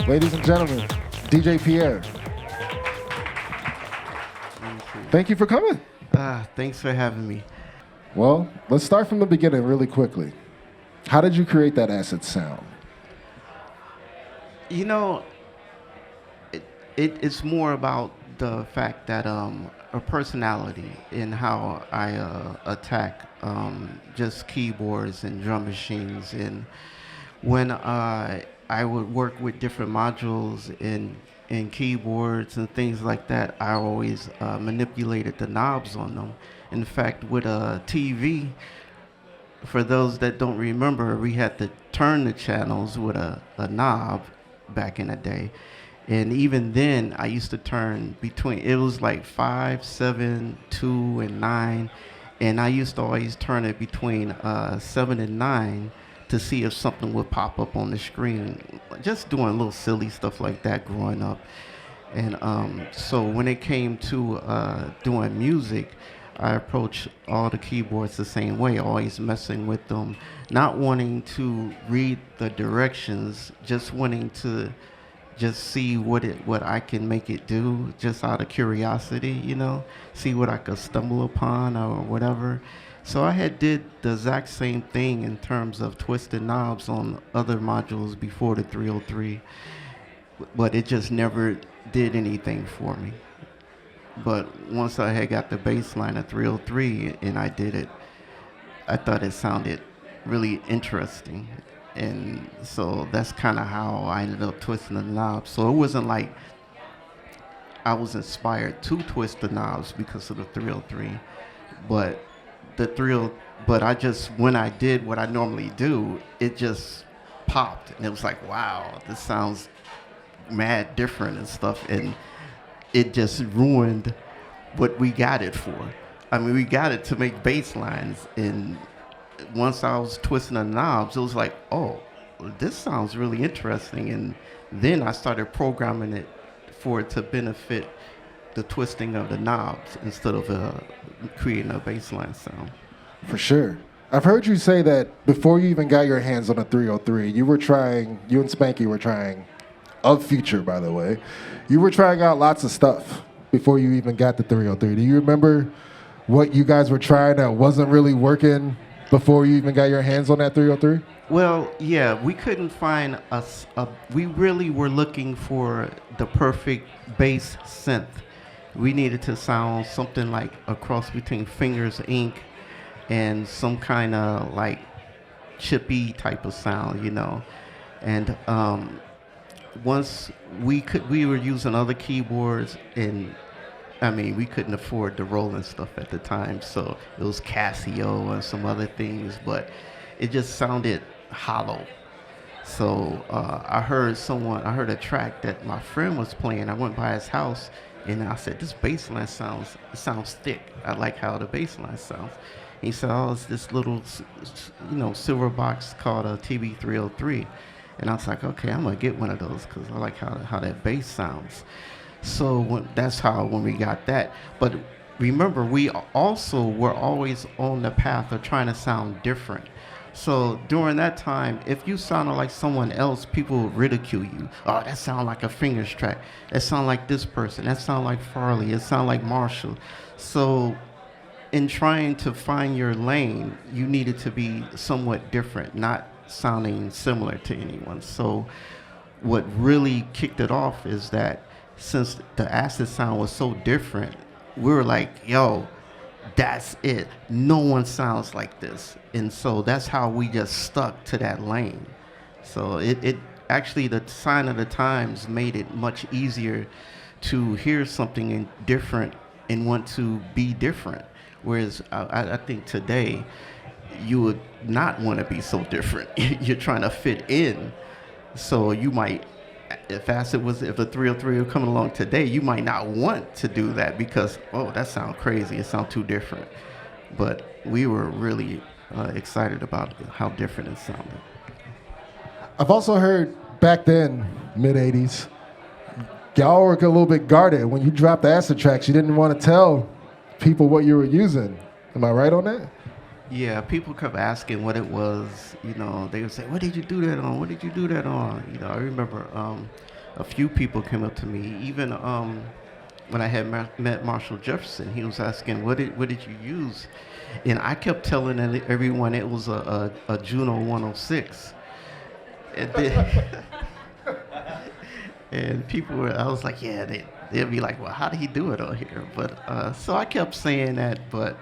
Ladies and gentlemen, DJ Pierre. Thank you for coming. Thanks for having me. Well, let's start from the beginning really quickly. How did you create that acid sound? You know, it's more about the fact that a personality in how I attack just keyboards and drum machines, and when I would work with different modules and keyboards and things like that, I always manipulated the knobs on them. In fact, with a TV, for those that don't remember, we had to turn the channels with a knob back in the day. And even then, I used to turn between, it was like 5, 7, 2, and 9. And I used to always turn it between 7 and 9 to see if something would pop up on the screen. Just doing little silly stuff like that growing up. And so when it came to doing music, I approach all the keyboards the same way, always messing with them, not wanting to read the directions, just wanting to just see what I can make it do, just out of curiosity, see what I could stumble upon or whatever. So I had did the exact same thing in terms of twisting knobs on other modules before the 303, but it just never did anything for me. But once I had got the bass line of 303 and I did it, I thought it sounded really interesting. And so that's kind of how I ended up twisting the knobs. So it wasn't like I was inspired to twist the knobs because of the 303, but but I just, when I did what I normally do, it just popped. And it was like, wow, this sounds mad different and stuff. And it just ruined what we got it for. I mean, we got it to make bass lines, and once I was twisting the knobs, it was like, oh, this sounds really interesting. And then I started programming it for it to benefit the twisting of the knobs instead of creating a bass line sound. For sure. I've heard you say that before you even got your hands on a 303, you and Spanky were trying, of Phuture, by the way, you were trying out lots of stuff before you even got the 303. Do you remember what you guys were trying that wasn't really working before you even got your hands on that 303? Well, yeah, we couldn't find we really were looking for the perfect bass synth. We needed to sound something like a cross between Fingers Inc. and some kind of like chippy type of sound, And once we were using other keyboards, and I mean, we couldn't afford the Roland stuff at the time, so it was Casio and some other things, but it just sounded hollow. So I heard a track that my friend was playing. I went by his house and I said, this bass line sounds thick. I like how the bass line sounds. He said, oh, it's this little, silver box called a TB303. And I was like, okay, I'm gonna get one of those because I like how that bass sounds. So that's how when we got that. But remember, we also were always on the path of trying to sound different. So during that time, if you sounded like someone else, people would ridicule you. Oh, that sounds like a Fingers track. That sounds like this person. That sounds like Farley. It sounds like Marshall. So in trying to find your lane, you needed to be somewhat different, not sounding similar to anyone. So what really kicked it off is that since the acid sound was so different, we were like, yo, that's it. No one sounds like this. And so that's how we just stuck to that lane. So it actually, the sign of the times made it much easier to hear something different and want to be different. Whereas I think today, you would not want to be so different. You're trying to fit in. So you might, if a 303 were coming along today, you might not want to do that because, oh, that sounds crazy. It sounds too different. But we were really excited about how different it sounded. I've also heard back then, mid-'80s, y'all were a little bit guarded. When you dropped the acid tracks, you didn't want to tell people what you were using. Am I right on that? Yeah, people kept asking what it was. You know, they would say, "What did you do that on? What did you do that on?" You know, I remember a few people came up to me, even when I had met Marshall Jefferson. He was asking, "What did you use?" And I kept telling everyone it was a Juno 106. And then, and people were, I was like, yeah, they'd be like, well, how did he do it on here? But so I kept saying that, but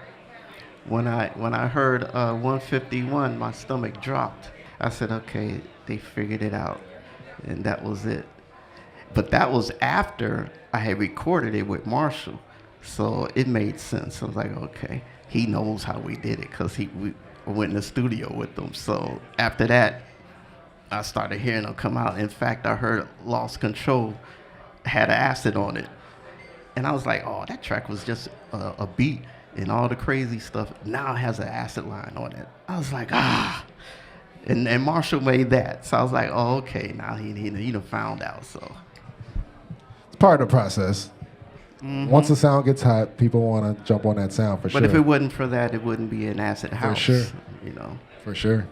when I heard 151, my stomach dropped. I said, okay, they figured it out, and that was it. But that was after I had recorded it with Marshall, so it made sense. I was like, okay, he knows how we did it because we went in the studio with them. So after that, I started hearing them come out. In fact, I heard Lost Control had acid on it. And I was like, oh, that track was just a beat and all the crazy stuff. Now it has an acid line on it. I was like, ah. And Marshall made that. So I was like, oh, okay, now he done found out. So It's part of the process. Once the sound gets hot, people want to jump on that sound for sure. But if it wasn't for that, it wouldn't be an acid house. For sure. You know. For sure.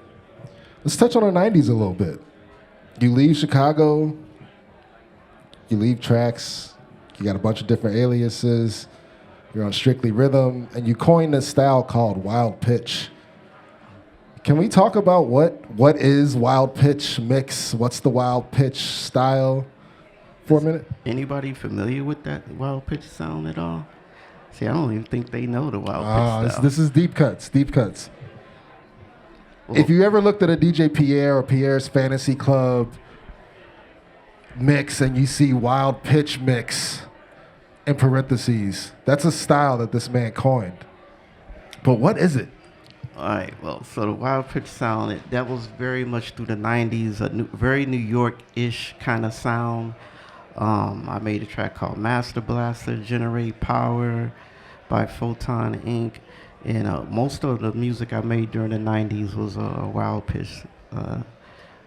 Let's touch on the 90s a little bit. You leave Chicago, you leave TRAXXX, you got a bunch of different aliases, you're on Strictly Rhythm, and you coined this style called wild pitch. Can we talk about what is wild pitch mix? What's the wild pitch style for a minute? Anybody familiar with that wild pitch sound at all? See, I don't even think they know the wild pitch style. This is deep cuts, deep cuts. Well, If you ever looked at a DJ Pierre or Pierre's Fantasy Club mix and you see wild pitch mix in parentheses, that's a style that this man coined. But what is it? all right, well, so the wild pitch sound, that was very much through the 90s, very New York-ish kind of sound. I made a track called Master Blaster, Generate Power by Photon Inc. And most of the music I made during the 90s was wild pitch,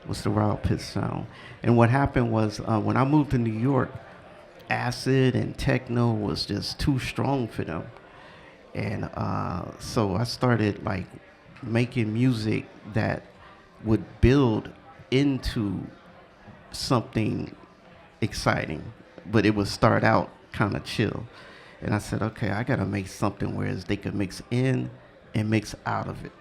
was the wild pitch sound. And what happened was when I moved to New York, acid and techno was just too strong for them. And so I started like making music that would build into something exciting, but it would start out kind of chill. And I said, okay, I gotta make something where they could mix in and mix out of it.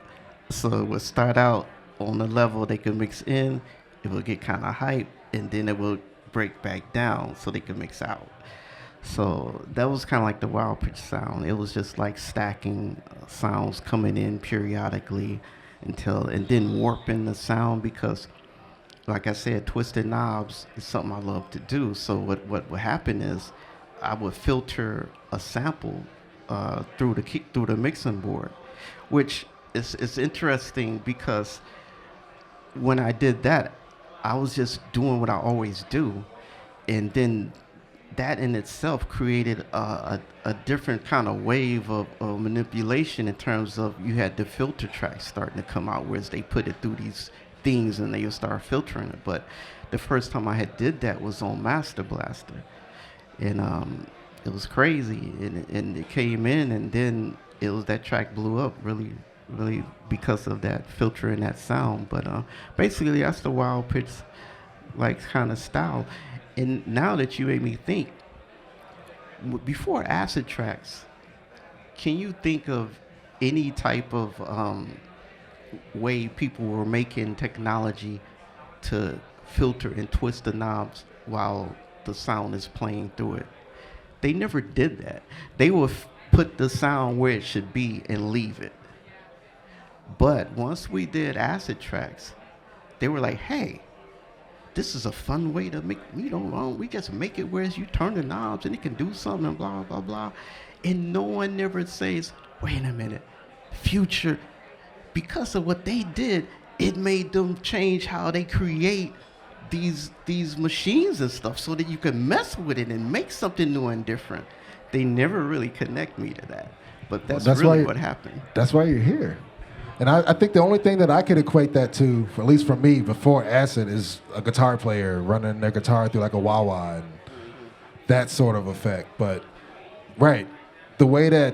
So it would start out on the level they could mix in, it would get kind of hype, and then it would break back down so they could mix out. So that was kind of like the wild pitch sound. It was just like stacking sounds coming in periodically and then warping the sound because, like I said, twisted knobs is something I love to do. So what would happen is I would filter a sample through the mixing board, which is interesting because when I did that, I was just doing what I always do, and then that in itself created a different kind of wave of manipulation in terms of you had the filter tracks starting to come out, whereas they put it through these things and they would start filtering it. But the first time I had did that was on Master Blaster, and it was crazy, and it came in, and then that track blew up really because of that filter and that sound. But basically that's the wild pitch like kind of style. And now that you made me think, before acid tracks, can you think of any type of way people were making technology to filter and twist the knobs while the sound is playing through it? They never did that. They would put the sound where it should be and leave it. But once we did acid tracks, they were like, hey, this is a fun way to make, we just make it whereas you turn the knobs and it can do something and blah, blah, blah. And no one never says, wait a minute, Phuture, because of what they did, it made them change how they create these machines and stuff so that you can mess with it and make something new and different. They never really connect me to that. But that's really what happened. That's why you're here. And I think the only thing that I could equate that to, at least for me, before acid, is a guitar player running their guitar through like a wah-wah and that sort of effect. But, right, the way that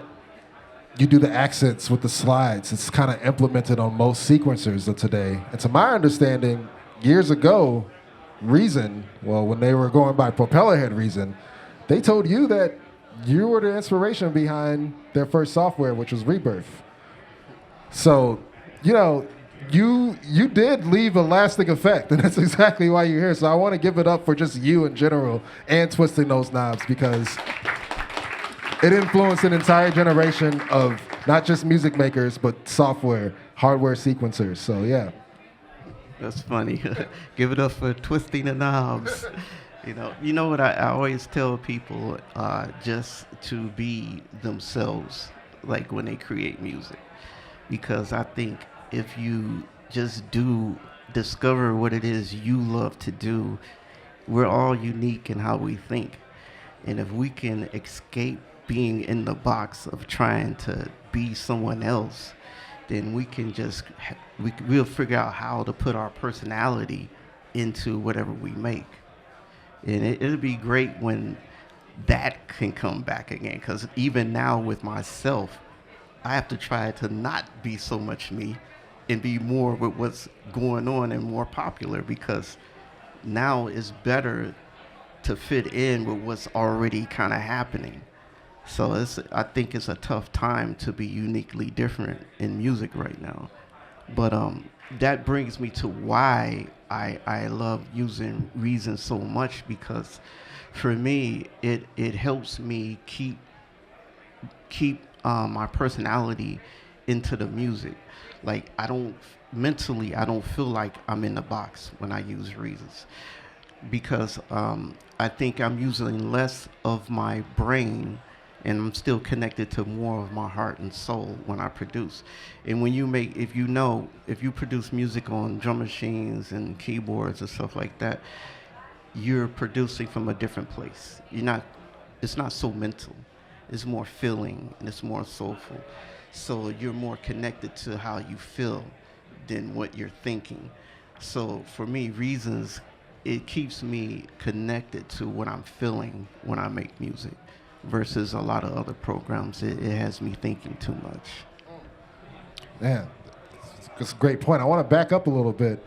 you do the accents with the slides. It's kind of implemented on most sequencers of today. And to my understanding, years ago, Reason, well, when they were going by Propeller Head Reason, they told you that you were the inspiration behind their first software, which was Rebirth. So, you know, you did leave a lasting effect, and that's exactly why you're here. So I want to give it up for just you in general and Twisting Those Knobs, because it influenced an entire generation of not just music makers, but software, hardware sequencers. So yeah. That's funny. Give it up for Twisting the Knobs. You know what I always tell people, just to be themselves, like when they create music, because I think if you just discover what it is you love to do, we're all unique in how we think, and if we can escape being in the box of trying to be someone else, then we can we'll figure out how to put our personality into whatever we make. And it'll be great when that can come back again, because even now with myself, I have to try to not be so much me and be more with what's going on and more popular, because now it's better to fit in with what's already kind of happening. So I think it's a tough time to be uniquely different in music right now. But that brings me to why I love using Reason so much, because for me, it helps me keep my personality into the music. Like I don't feel like I'm in the box when I use Reasons, because I think I'm using less of my brain, and I'm still connected to more of my heart and soul when I produce. And when if you produce music on drum machines and keyboards and stuff like that, you're producing from a different place. It's not so mental. It's more feeling and it's more soulful. So you're more connected to how you feel than what you're thinking. So for me, Reasons, it keeps me connected to what I'm feeling when I make music, versus a lot of other programs. It has me thinking too much. Man, that's a great point. I want to back up a little bit.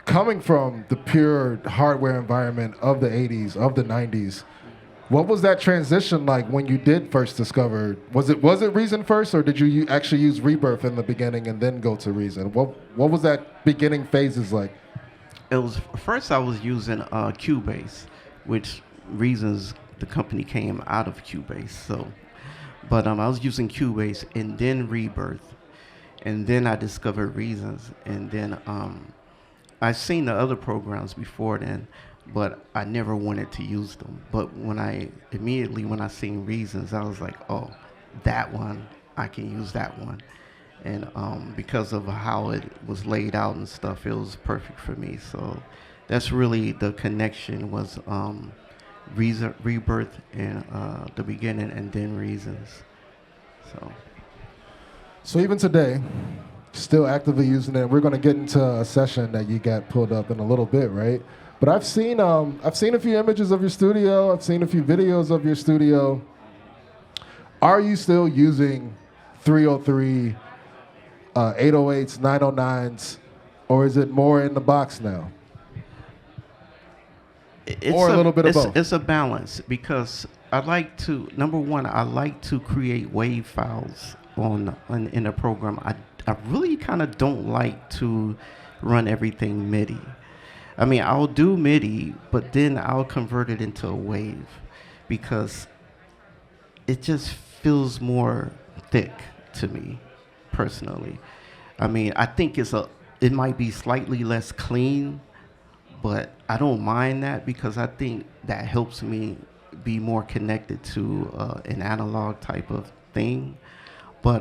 Coming from the pure hardware environment of the 80s, of the 90s, what was that transition like when you did first discover? Was it Reason first, or did you actually use Rebirth in the beginning and then go to Reason? What was that beginning phases like? It was first I was using Cubase, which Reasons, the company came out of Cubase. So, but I was using Cubase and then Rebirth, and then I discovered Reasons, and then I've seen the other programs before then, but I never wanted to use them. But when I seen Reasons, I was like, oh, that one, I can use that one. And because of how it was laid out and stuff, it was perfect for me. So that's really the connection, was Rebirth in the beginning, and then Reasons. So even today, still actively using it. We're going to get into a session that you got pulled up in a little bit, right? But I've seen a few images of your studio. I've seen a few videos of your studio. Are you still using 303, 808s, 909s, or is it more in the box now? Or a little bit of both? It's a balance, because number one, I like to create WAV files in a program. I really kind of don't like to run everything MIDI. I mean, I'll do MIDI, but then I'll convert it into a WAV, because it just feels more thick to me, personally. I mean, I think it might be slightly less clean, but I don't mind that, because I think that helps me be more connected to an analog type of thing. But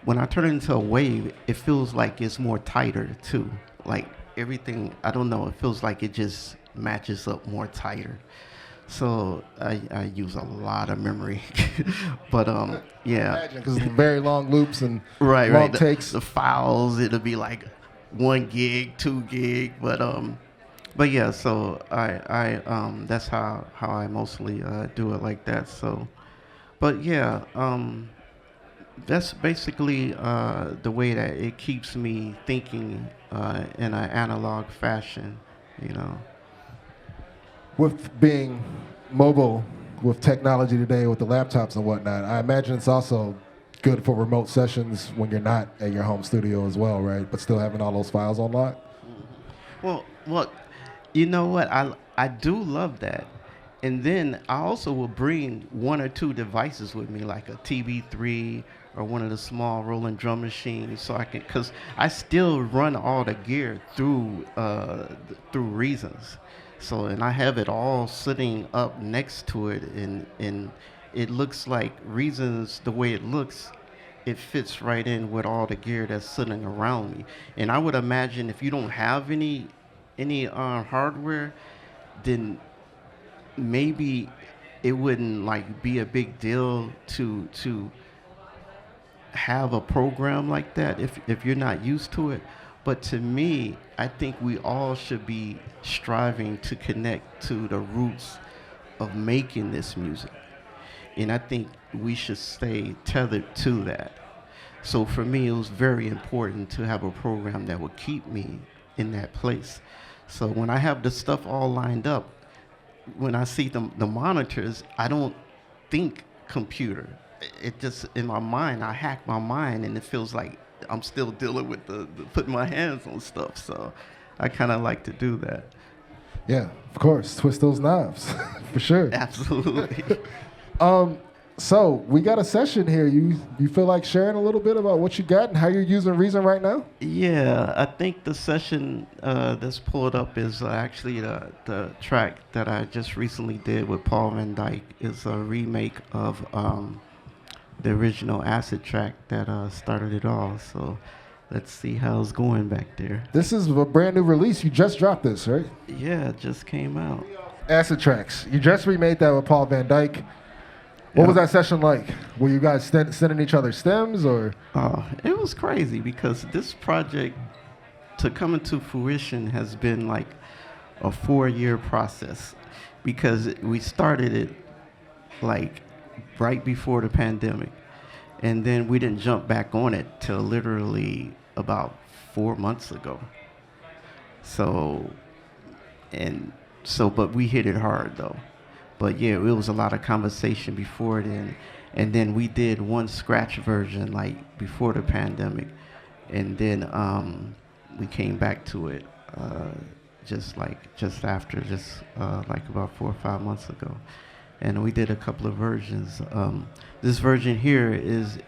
when I turn it into a WAV, it feels like it's more tighter too. Like everything, I don't know, it feels like it just matches up more tighter. So I use a lot of memory. But yeah. Because very long loops and right. takes. The files, it'll be like 1 gig, 2 gig, but yeah, so I that's how I mostly do it like that. So, but yeah, That's basically the way that it keeps me thinking in an analog fashion, you know. With being mobile, with technology today, with the laptops and whatnot, I imagine it's also good for remote sessions when you're not at your home studio as well, right? But still having all those files on lock. Well, look, you know what? I do love that. And then I also will bring one or two devices with me, like a TB3 or one of the small rolling drum machines, so I can, cause I still run all the gear through Reasons. So, and I have it all sitting up next to it, and it looks like Reasons, the way it looks, it fits right in with all the gear that's sitting around me. And I would imagine if you don't have any hardware, then maybe it wouldn't like be a big deal to have a program like that if you're not used to it. But to me, I think we all should be striving to connect to the roots of making this music. And I think we should stay tethered to that. So for me, it was very important to have a program that would keep me in that place. So when I have the stuff all lined up, when I see the monitors, I don't think computer. It just, in my mind, I hack my mind, and it feels like I'm still dealing with the putting my hands on stuff. So I kind of like to do that. Yeah, of course. Twist those knobs, for sure. Absolutely. So we got a session here. You feel like sharing a little bit about what you got and how you're using Reason right now? Yeah, I think the session that's pulled up is actually the track that I just recently did with Paul Van Dyke. Is a remake of the original Acid track that started it all. So let's see how it's going back there. This is a brand new release. You just dropped this, right? Yeah, it just came out. Acid Tracks. You just remade that with Paul Van Dyke. What was that session like? Were you guys sending each other stems, or? It was crazy because this project, to come into fruition, has been like a 4-year process, because we started it like right before the pandemic, and then we didn't jump back on it till literally about 4 months ago. But we hit it hard though. But yeah, it was a lot of conversation before then. And then we did one scratch version like before the pandemic. And then we came back to it just after, like about 4 or 5 months ago. And we did a couple of versions. This version here is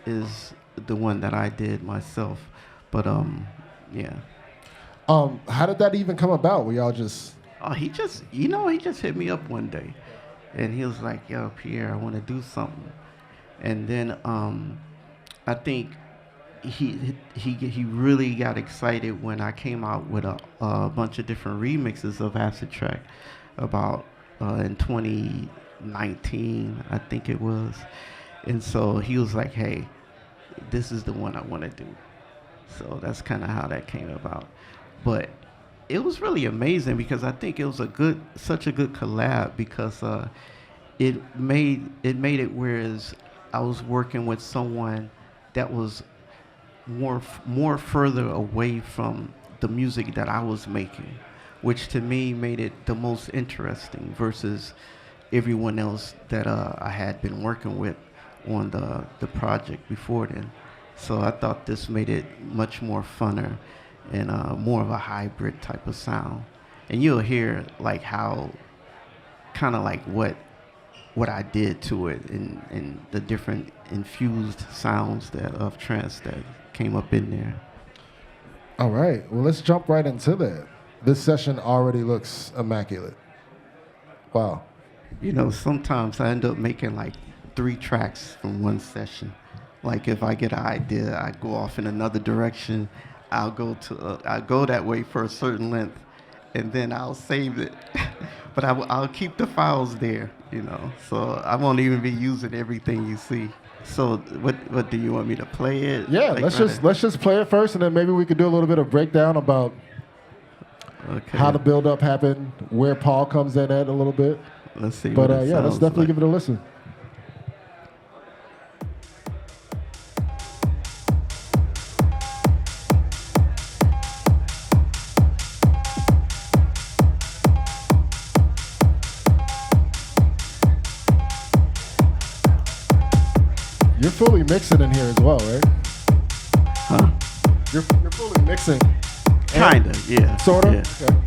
the one that I did myself. But yeah. How did that even come about? Were y'all just... He just hit me up one day. And he was like, "Yo, Pierre, I want to do something." And then I think he really got excited when I came out with a bunch of different remixes of Acid Track about in 2019, I think it was. And so he was like, "Hey, this is the one I want to do." So that's kind of how that came about. But it was really amazing because I think it was such a good collab, because it made it whereas I was working with someone that was more further away from the music that I was making, which to me made it the most interesting versus everyone else that I had been working with on the project before then. So I thought this made it much more funner and more of a hybrid type of sound. And you'll hear like how kind of like what I did to it, and the different infused sounds of trance that came up in there. All right, well, let's jump right into that. This session already looks immaculate. Wow. You know, sometimes I end up making like 3 tracks from one session. Like if I get an idea, I go off in another direction. I'll go that way for a certain length, and then I'll save it. But I'll keep the files there, you know. So I won't even be using everything you see. So what do you want me to play it? Yeah, like let's just play it first, and then maybe we could do a little bit of breakdown about how the build up happened, where Paul comes in at a little bit. Let's see. But yeah, let's definitely give it a listen. fully mixing in here as well, right? Huh? You're fully mixing. Kinda, yeah. Sorta? Yeah. Okay.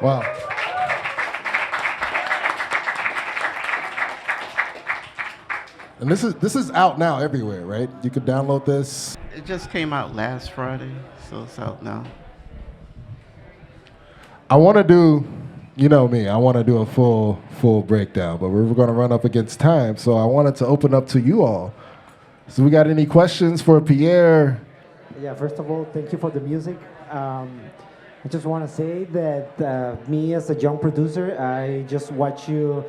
Wow. And this is out now everywhere, right? You can download this. It just came out last Friday, so it's out now. I want to do, you know me, I want to do a full breakdown, but we're going to run up against time, so I wanted to open up to you all. So we got any questions for Pierre? Yeah, first of all, thank you for the music. I just want to say that me as a young producer, I just watch you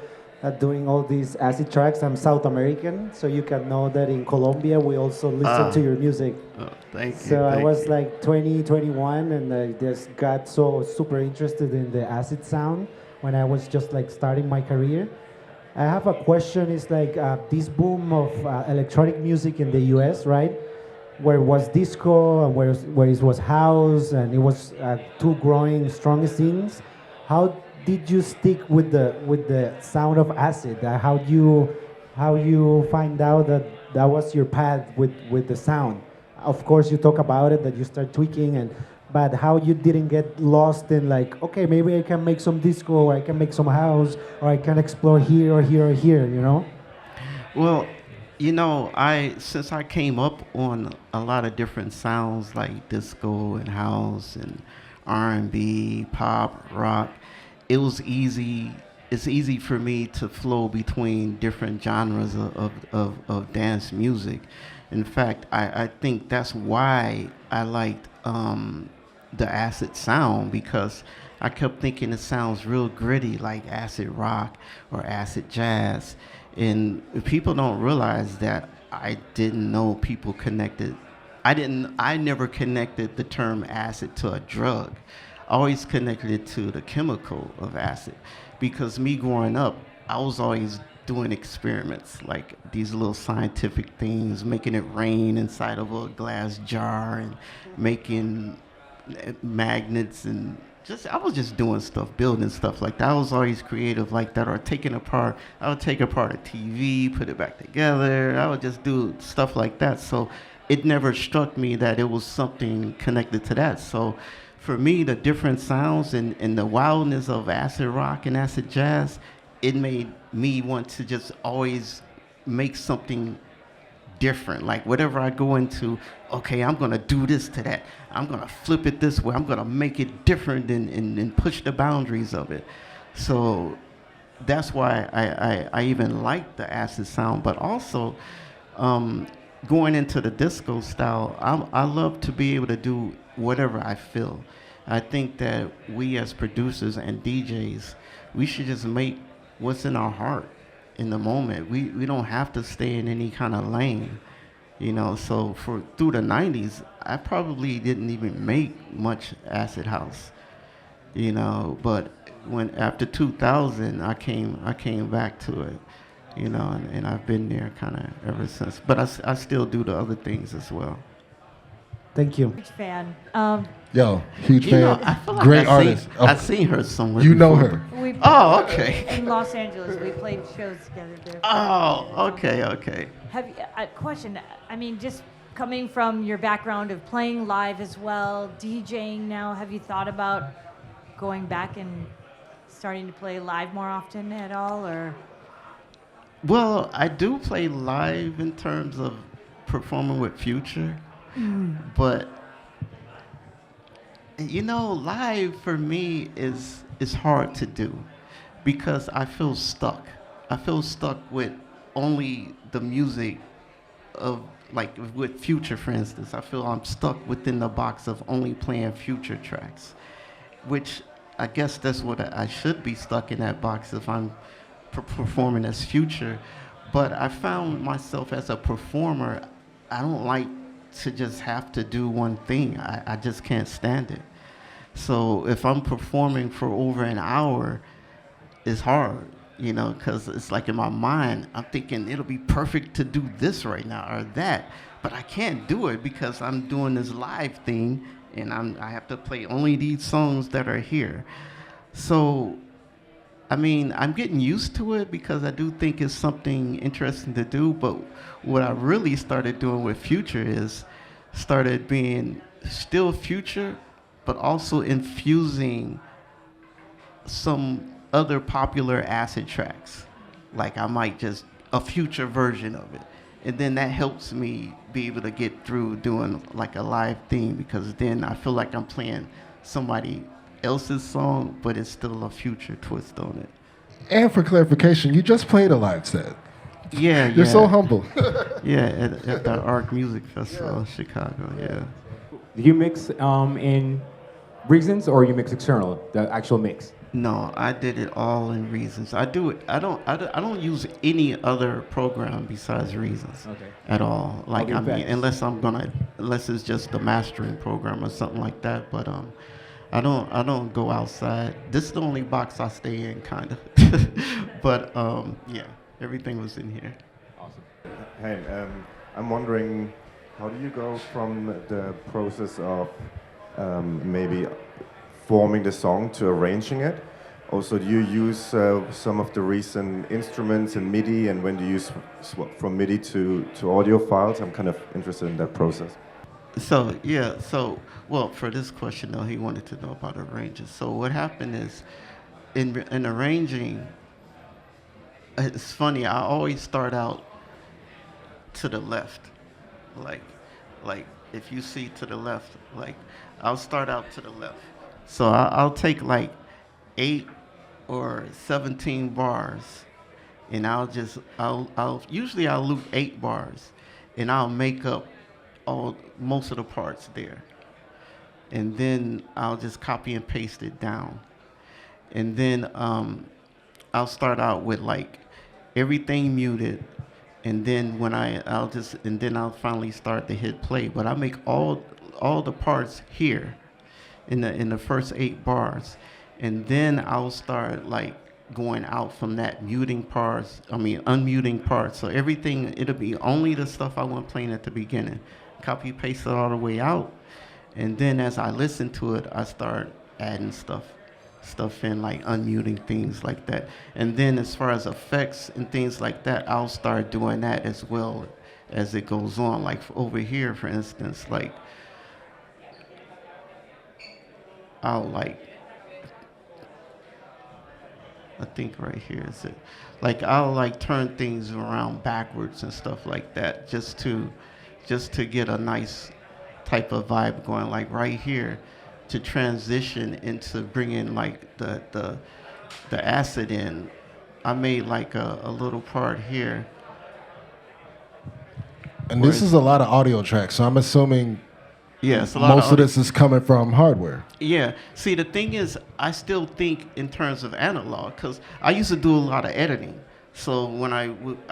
doing all these acid tracks. I'm South American, so you can know that in Colombia we also listen to your music. Oh, thank you. So I was like 20, 21, and I just got so super interested in the acid sound when I was just like starting my career. I have a question. It's like this boom of electronic music in the US, right? where it was disco and where it was house, and it was two growing strong scenes. How did you stick with the sound of acid? How you find out that that was your path with the sound? Of course, you talk about it that you start tweaking, and but how you didn't get lost in like, okay, maybe I can make some disco, or I can make some house, or I can explore here or here or here, you know? Well, you know, I since I came up on a lot of different sounds like disco and house and R&B, pop, rock, it was easy. It's easy for me to flow between different genres of dance music. In fact, I think that's why I liked the acid sound, because I kept thinking it sounds real gritty like acid rock or acid jazz. And people don't realize that I didn't know people connected. I never connected the term acid to a drug. I always connected it to the chemical of acid, because me growing up, I was always doing experiments like these little scientific things, making it rain inside of a glass jar and making magnets, and just I was just doing stuff, building stuff like that. I was always creative like that, or taking apart. I would take apart a TV, put it back together. I would just do stuff like that. So it never struck me that it was something connected to that. So for me, the different sounds and the wildness of acid rock and acid jazz, it made me want to just always make something different. Like whatever I go into, okay, I'm gonna do this to that. I'm gonna flip it this way. I'm gonna make it different and push the boundaries of it. So that's why I even like the acid sound. But also going into the disco style, I love to be able to do whatever I feel. I think that we as producers and DJs, we should just make what's in our heart in the moment. We don't have to stay in any kind of lane, you know. So through the 90s, I probably didn't even make much acid house, you know. But when after 2000, I came back to it, you know, and I've been there kind of ever since. But I still do the other things as well. Thank you. Huge fan. Yo, huge You fan. know, I feel like Great artist. I've seen her somewhere. You know before. her. We Oh, okay. in Los Angeles, we played shows together there. Oh, okay. Have you, a question? I mean, just coming from your background of playing live as well, DJing now, have you thought about going back and starting to play live more often at all, or? Well, I do play live in terms of performing with Phuture, but you know, live for me is hard to do because I feel stuck. I feel stuck with only the music of, like with Phuture, for instance. I feel I'm stuck within the box of only playing Phuture tracks, which I guess that's what I should be stuck in, that box if I'm performing as Phuture. But I found myself as a performer, I don't like to just have to do one thing. I just can't stand it. So if I'm performing for over an hour, it's hard, you know, because it's like in my mind, I'm thinking it'll be perfect to do this right now or that, but I can't do it because I'm doing this live thing and I have to play only these songs that are here. So, I mean, I'm getting used to it because I do think it's something interesting to do, but what I really started doing with Phuture is started being still Phuture, but also infusing some other popular acid tracks. Like I might just a Phuture version of it. And then that helps me be able to get through doing like a live thing, because then I feel like I'm playing somebody else's song, but it's still a Phuture twist on it. And for clarification, you just played a live set. Yeah, You're so humble. Yeah, at the Arc Music Festival in Chicago, yeah. Do you mix in Reasons, or you mix external, the actual mix? No, I did it all in Reasons. I do it. I don't use any other program besides Reasons. Okay. At all. Like I mean, effects. unless it's just the mastering program or something like that. But I don't go outside. This is the only box I stay in, kind of. But yeah, everything was in here. Awesome. Hey, I'm wondering, How do you go from the process of maybe forming the song to arranging it? Also, do you use some of the recent instruments in MIDI, and when do you swap from MIDI to audio files? I'm kind of interested in that process. So yeah, so well, for this question though, he wanted to know about arranges. So what happened is, in arranging, it's funny. I always start out to the left, like like if you see to the left, like I'll start out to the left. So I'll take like 8 or 17 bars, and I'll usually I'll loop 8 bars, and I'll make up most of the parts there, and then I'll just copy and paste it down, and then I'll start out with like everything muted, and then I'll finally start to hit play. But I make all the parts here in the first 8 bars, and then I'll start like going out from that unmuting parts. So everything, it'll be only the stuff I want playing at the beginning. Copy paste it all the way out, and then as I listen to it, I start adding stuff in, like unmuting things like that. And then as far as effects and things like that, I'll start doing that as well as it goes on. Like over here, for instance, like I'll like, I think right here is it. Like I'll like turn things around backwards and stuff like that, just to get a nice type of vibe going. Like right here, to transition into bringing like the acid in, I made like a little part here. And this is a lot of audio tracks, so I'm assuming yes, most of this is coming from hardware. Yeah. See, the thing is, I still think in terms of analog, because I used to do a lot of editing. So when I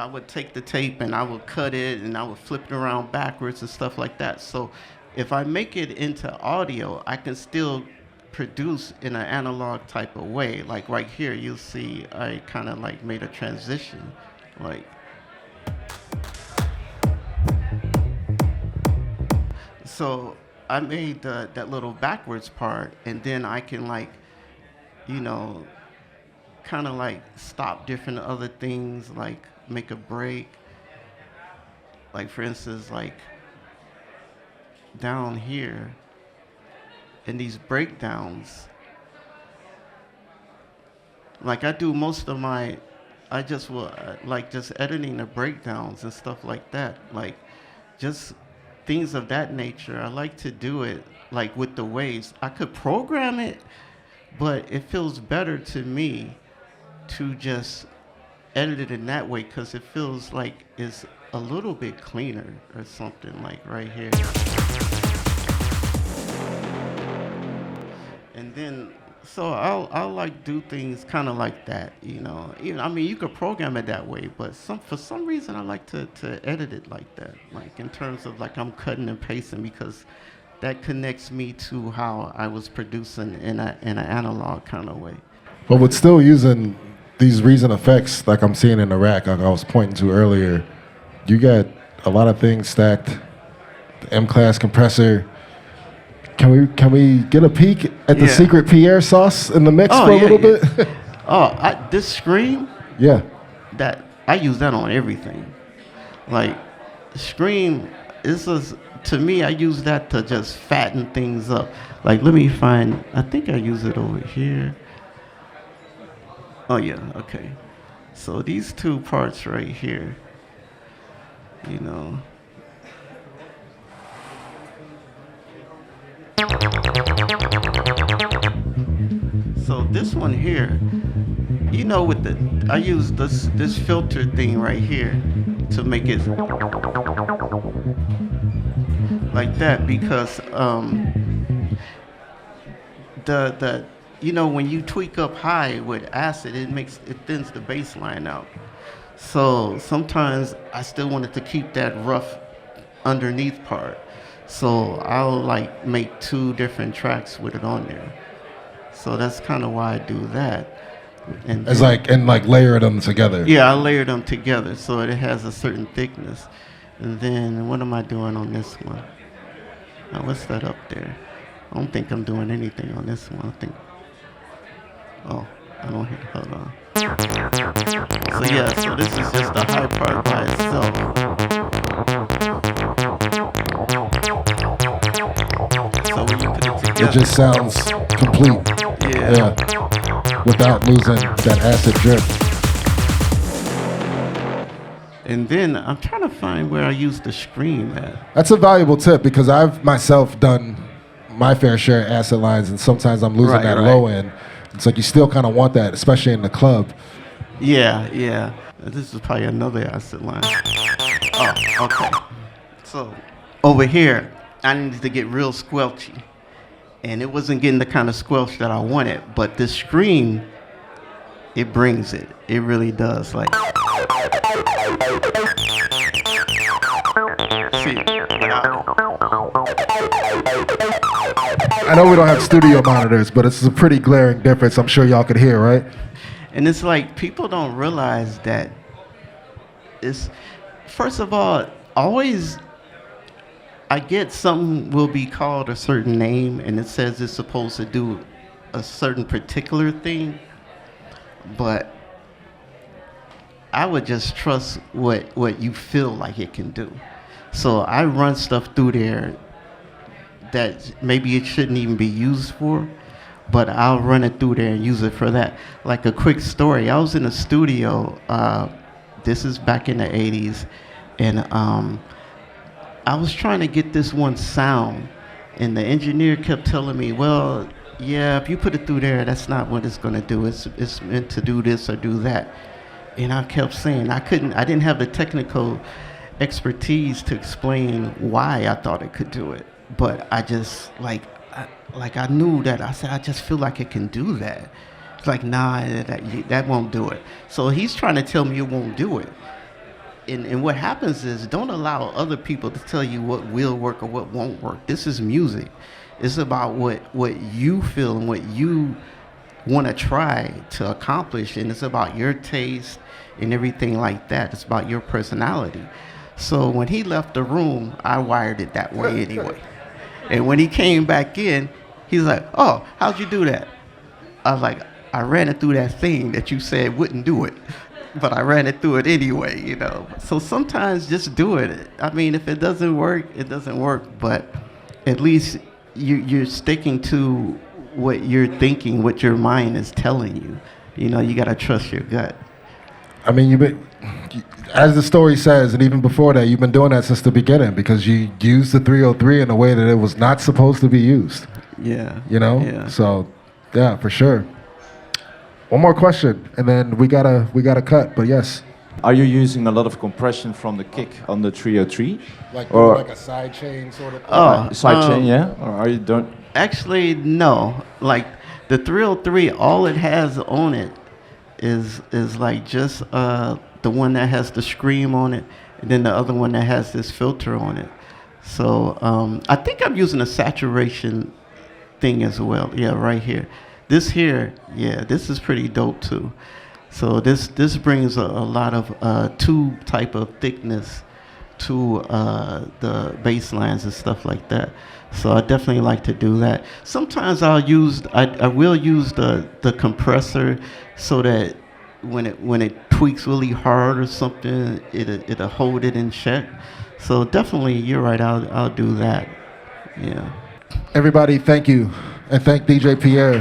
would take the tape and I would cut it and I would flip it around backwards and stuff like that. So if I make it into audio, I can still produce in an analog type of way. Like right here, you'll see I kind of like made a transition, like. So I made that little backwards part, and then I can like, kind of like stop different other things, like make a break. Like for instance, like down here in these breakdowns, like I do most of my, I just will like just editing the breakdowns and stuff like that, like just things of that nature. I like to do it like with the waves. I could program it, but it feels better to me to just edit it in that way, because it feels like it's a little bit cleaner or something, like right here. And then, so I'll like do things kind of like that, I mean, you could program it that way, but for some reason I like to edit it like that, like in terms of like I'm cutting and pasting, because that connects me to how I was producing in an analog kind of way. But with still using these recent effects, like I'm seeing in the rack, like I was pointing to earlier, you got a lot of things stacked. The M-Class compressor. Can we get a peek at the secret Pierre sauce in the mix for a little bit? This scream? Yeah. That I use that on everything. Like scream to me, I use that to just fatten things up. Like let me find, I think I use it over here. Oh yeah, okay. So these 2 parts right here, So this one here, with I use this filter thing right here to make it like that, because when you tweak up high with acid, it thins the bass line out. So sometimes I still wanted to keep that rough underneath part. So I'll like make 2 different tracks with it on there. So that's kind of why I do that. And layer them together. Yeah, I layer them together so it has a certain thickness. And then what am I doing on this one? Now, what's that up there? I don't think I'm doing anything on this one. I think. Oh, I don't hear. Hold on. So yeah, so this is just the high part by itself. So when you put it together, It just sounds complete. yeah. Without losing that acid drip. And then I'm trying to find where I use the scream at. That's a valuable tip because I've myself done my fair share of acid lines, and sometimes I'm losing that low end. It's like you still kind of want that, especially in the club. Yeah, yeah. This is probably another acid line. Oh, okay. So over here, I needed to get real squelchy. And it wasn't getting the kind of squelch that I wanted, but this scream, it brings it. It really does. Like, see, I know we don't have studio monitors, but it's a pretty glaring difference. I'm sure y'all could hear, right? and it's like people don't realize that it's, first of all, always, I get something will be called a certain name and it says it's supposed to do a certain particular thing, but I would just trust what you feel like it can do. So I run stuff through there that maybe it shouldn't even be used for, but I'll run it through there and use it for that. Like a quick story, I was in a studio, this is back in the 80s, and I was trying to get this one sound, and the engineer kept telling me, well, yeah, if you put it through there, that's not what it's gonna do. It's meant to do this or do that. And I kept saying I didn't have the technical expertise to explain why I thought it could do it. But I just, I knew that. I said, I just feel like it can do that. It's like, nah, that won't do it. So he's trying to tell me it won't do it. And what happens is, don't allow other people to tell you what will work or what won't work. This is music. It's about what you feel and what you want to try to accomplish, and it's about your taste and everything like that. It's about your personality. So when he left the room, I wired it that way anyway. And when he came back in, he's like, oh, how'd you do that? I was like, I ran it through that thing that you said wouldn't do it, but I ran it through it anyway, you know. So sometimes just do it. I mean, if it doesn't work, it doesn't work, but at least you're sticking to what you're thinking, what your mind is telling you. You know, you got to trust your gut. I mean, as the story says, and even before that, you've been doing that since the beginning because you used the 303 in a way that it was not supposed to be used. Yeah. You know? Yeah. So, yeah, for sure. One more question, and then we gotta cut, but yes. Are you using a lot of compression from the kick on the 303? Like a side chain sort of thing? Side chain, yeah? Or are you don't? Actually, no. Like the 303, all it has on it is like just the one that has the scream on it, and then the other one that has this filter on it. So I think I'm using a saturation thing as well. Yeah, right here. This here, yeah, this is pretty dope too. So this brings a lot of tube type of thickness to the bass lines and stuff like that. So I definitely like to do that. Sometimes I will use the compressor so that when it tweaks really hard or something, it'll hold it in check. So definitely, you're right. I'll do that. Yeah. Everybody, thank you, and thank DJ Pierre.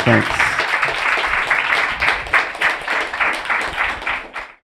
Thanks.